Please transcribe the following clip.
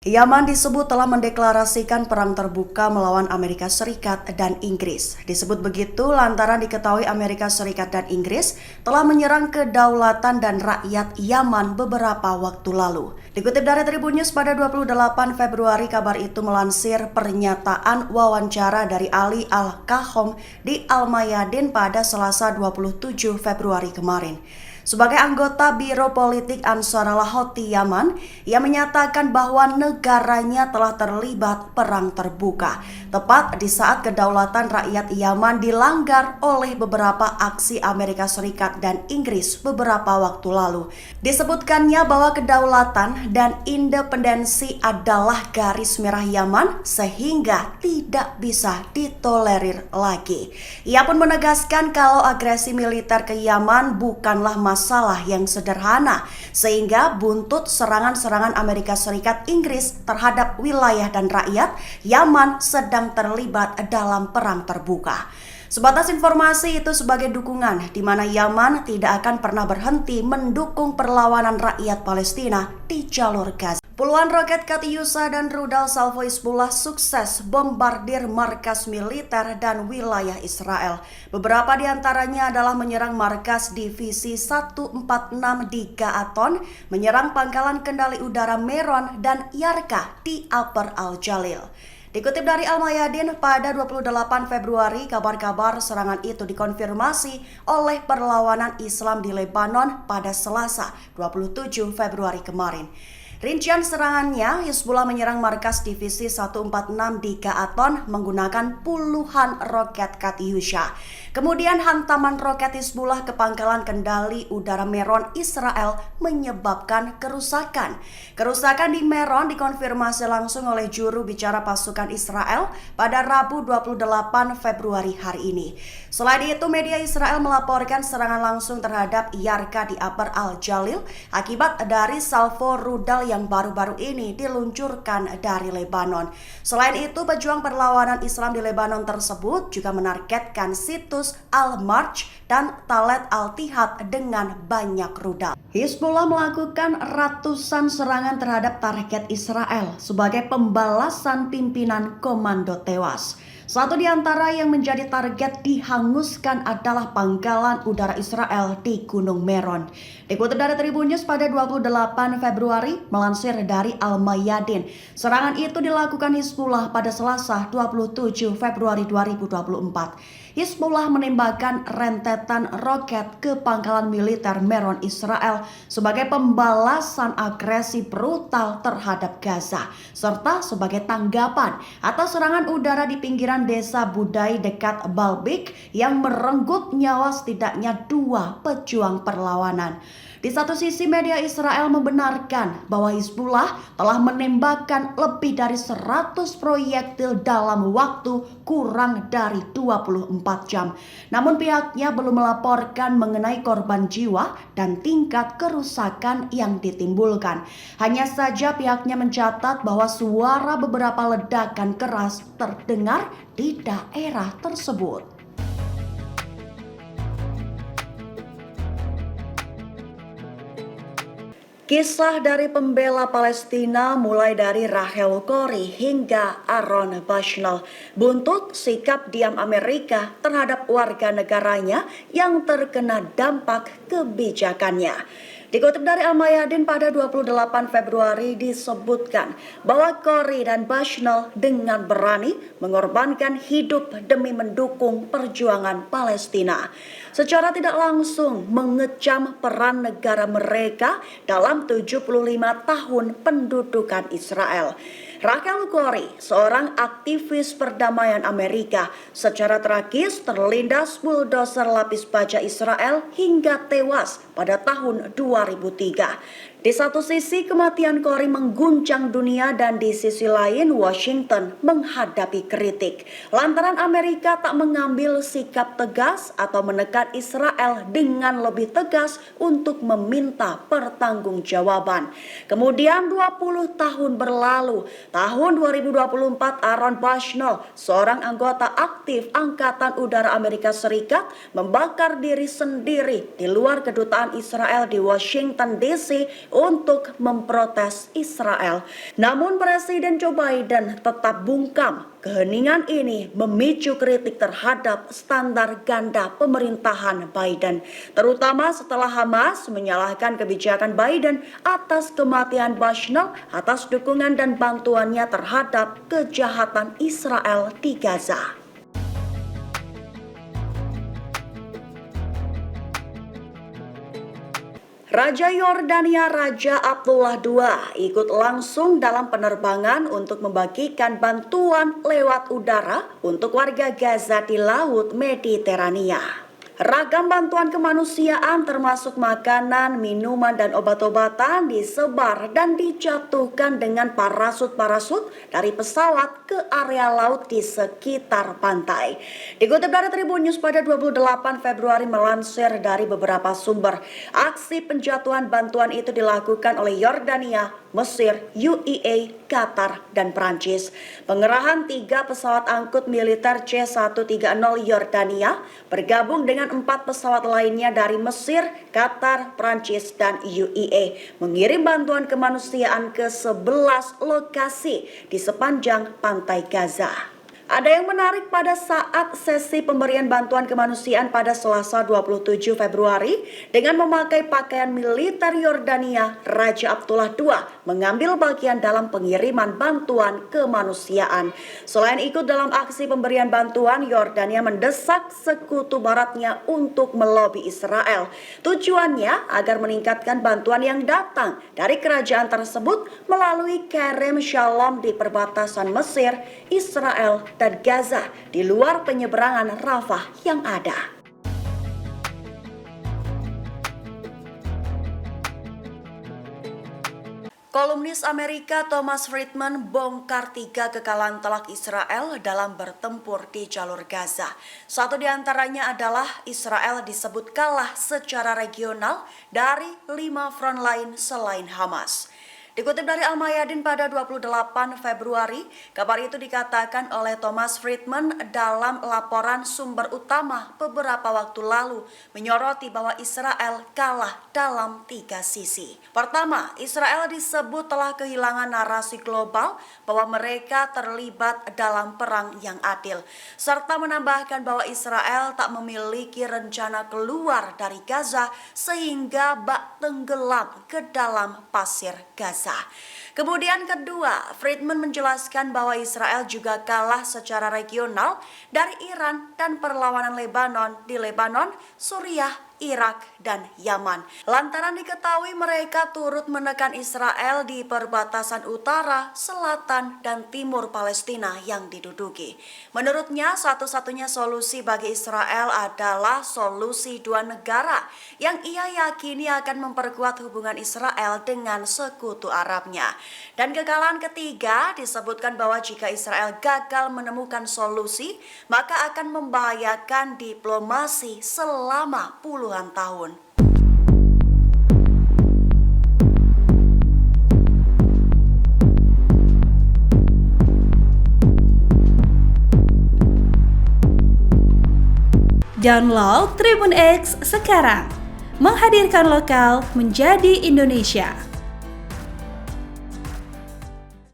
Yaman disebut telah mendeklarasikan perang terbuka melawan Amerika Serikat dan Inggris. Disebut begitu lantaran diketahui Amerika Serikat dan Inggris telah menyerang kedaulatan dan rakyat Yaman beberapa waktu lalu. Dikutip dari Tribun News pada 28 Februari, kabar itu melansir pernyataan wawancara dari Ali Al-Kahom di Al-Mayadin pada Selasa 27 Februari kemarin. Sebagai anggota Biro Politik Ansarallah Houthi Yaman, ia menyatakan bahwa negaranya telah terlibat perang terbuka, tepat di saat kedaulatan rakyat Yaman dilanggar oleh beberapa aksi Amerika Serikat dan Inggris beberapa waktu lalu. Disebutkannya bahwa kedaulatan dan independensi adalah garis merah Yaman sehingga tidak bisa ditolerir lagi. Ia pun menegaskan kalau agresi militer ke Yaman bukanlah masalah yang sederhana, sehingga buntut serangan-serangan Amerika Serikat Inggris terhadap wilayah dan rakyat Yaman sedang terlibat dalam perang terbuka. Sebatas informasi itu sebagai dukungan di mana Yaman tidak akan pernah berhenti mendukung perlawanan rakyat Palestina di jalur Gaza. Puluhan roket Katyusha dan rudal salvo Hizbullah sukses bombardir markas militer dan wilayah Israel. Beberapa di antaranya adalah menyerang markas Divisi 146 di Gaaton, menyerang pangkalan kendali udara Meron dan Yarka di Upper Al-Jalil. Dikutip dari Al-Mayadin pada 28 Februari, kabar-kabar serangan itu dikonfirmasi oleh perlawanan Islam di Lebanon pada Selasa 27 Februari kemarin. Rincian serangannya, Hizbullah menyerang markas Divisi 146 di Gaaton menggunakan puluhan roket Katyusha. Kemudian hantaman roket Hizbullah ke pangkalan kendali udara Meron, Israel menyebabkan kerusakan. Kerusakan di Meron dikonfirmasi langsung oleh juru bicara pasukan Israel pada Rabu 28 Februari hari ini. Selain itu, media Israel melaporkan serangan langsung terhadap Yarka di Upper Al-Jalil akibat dari salvo rudal yang baru-baru ini diluncurkan dari Lebanon. Selain itu, pejuang perlawanan Islam di Lebanon tersebut juga menargetkan situs Al-Marj dan Talet Al-Tihad dengan banyak rudal. Hizbullah melakukan ratusan serangan terhadap target Israel sebagai pembalasan pimpinan komando tewas. Satu di antara yang menjadi target dihanguskan adalah pangkalan udara Israel di Gunung Meron. Dikutip dari Tribun News pada 28 Februari, melansir dari Al-Mayadin, serangan itu dilakukan Hizbullah pada Selasa 27 Februari 2024. Hizbullah menembakkan rentetan roket ke pangkalan militer Meron, Israel sebagai pembalasan agresi brutal terhadap Gaza, serta sebagai tanggapan atas serangan udara di pinggiran desa Budai dekat Baalbek yang merenggut nyawa setidaknya 2 pejuang perlawanan. Di satu sisi, media Israel membenarkan bahwa Hizbullah telah menembakkan lebih dari 100 proyektil dalam waktu kurang dari 24 jam. Namun pihaknya belum melaporkan mengenai korban jiwa dan tingkat kerusakan yang ditimbulkan. Hanya saja pihaknya mencatat bahwa suara beberapa ledakan keras terdengar di daerah tersebut. Kisah dari pembela Palestina mulai dari Rachel Corrie hingga Aaron Bushnell. Buntut sikap diam Amerika terhadap warga negaranya yang terkena dampak kebijakannya. Dikutip dari Al-Mayadin pada 28 Februari disebutkan bahwa Corrie dan Bushnell dengan berani mengorbankan hidup demi mendukung perjuangan Palestina. Secara tidak langsung mengecam peran negara mereka dalam 75 tahun pendudukan Israel. Rachel Corrie, seorang aktivis perdamaian Amerika, secara tragis terlindas bulldozer lapis baja Israel hingga tewas pada tahun 2003. Di satu sisi kematian Corrie mengguncang dunia dan di sisi lain Washington menghadapi kritik lantaran Amerika tak mengambil sikap tegas atau menekan Israel dengan lebih tegas untuk meminta pertanggungjawaban. Kemudian 20 tahun berlalu, tahun 2024 Aaron Bushnell, seorang anggota aktif Angkatan Udara Amerika Serikat, membakar diri sendiri di luar kedutaan Israel di Washington DC untuk memprotes Israel. Namun Presiden Joe Biden tetap bungkam. Keheningan ini memicu kritik terhadap standar ganda pemerintahan Biden, terutama setelah Hamas menyalahkan kebijakan Biden atas kematian Bushnell atas dukungan dan bantuannya terhadap kejahatan Israel di Gaza. Raja Yordania Raja Abdullah II ikut langsung dalam penerbangan untuk membagikan bantuan lewat udara untuk warga Gaza di Laut Mediterania. Ragam bantuan kemanusiaan termasuk makanan, minuman, dan obat-obatan disebar dan dijatuhkan dengan parasut-parasut dari pesawat ke area laut di sekitar pantai. Dikutip dari Tribun News pada 28 Februari melansir dari beberapa sumber, aksi penjatuhan bantuan itu dilakukan oleh Yordania, Mesir, UEA, Qatar, dan Prancis. Pengerahan 3 pesawat angkut militer C-130 Yordania bergabung dengan 4 pesawat lainnya dari Mesir, Qatar, Prancis, dan UEA mengirim bantuan kemanusiaan ke 11 lokasi di sepanjang pantai Gaza. Ada yang menarik pada saat sesi pemberian bantuan kemanusiaan pada Selasa 27 Februari dengan memakai pakaian militer Yordania, Raja Abdullah II mengambil bagian dalam pengiriman bantuan kemanusiaan. Selain ikut dalam aksi pemberian bantuan, Yordania mendesak sekutu baratnya untuk melobi Israel. Tujuannya agar meningkatkan bantuan yang datang dari kerajaan tersebut melalui Kerem Shalom di perbatasan Mesir, Israel, dan Gaza di luar penyeberangan Rafah yang ada. Kolumnis Amerika Thomas Friedman bongkar 3 kekalahan telak Israel dalam bertempur di jalur Gaza. Satu di antaranya adalah Israel disebut kalah secara regional dari 5 front lain selain Hamas. Dikutip dari Al-Mayadin pada 28 Februari, kabar itu dikatakan oleh Thomas Friedman dalam laporan sumber utama beberapa waktu lalu, menyoroti bahwa Israel kalah dalam 3 sisi. Pertama, Israel disebut telah kehilangan narasi global bahwa mereka terlibat dalam perang yang adil, serta menambahkan bahwa Israel tak memiliki rencana keluar dari Gaza sehingga bak tenggelam ke dalam pasir Gaza. Kemudian kedua, Friedman menjelaskan bahwa Israel juga kalah secara regional dari Iran dan perlawanan Lebanon di Lebanon, Suriah, Irak, dan Yaman. Lantaran diketahui mereka turut menekan Israel di perbatasan utara, selatan, dan timur Palestina yang diduduki. Menurutnya, satu-satunya solusi bagi Israel adalah solusi 2 negara yang ia yakini akan memperkuat hubungan Israel dengan sekutu Arabnya. Dan kekalahan ketiga disebutkan bahwa jika Israel gagal menemukan solusi, maka akan membahayakan diplomasi selama puluhan tahun. Download Tribun X sekarang, menghadirkan lokal menjadi Indonesia.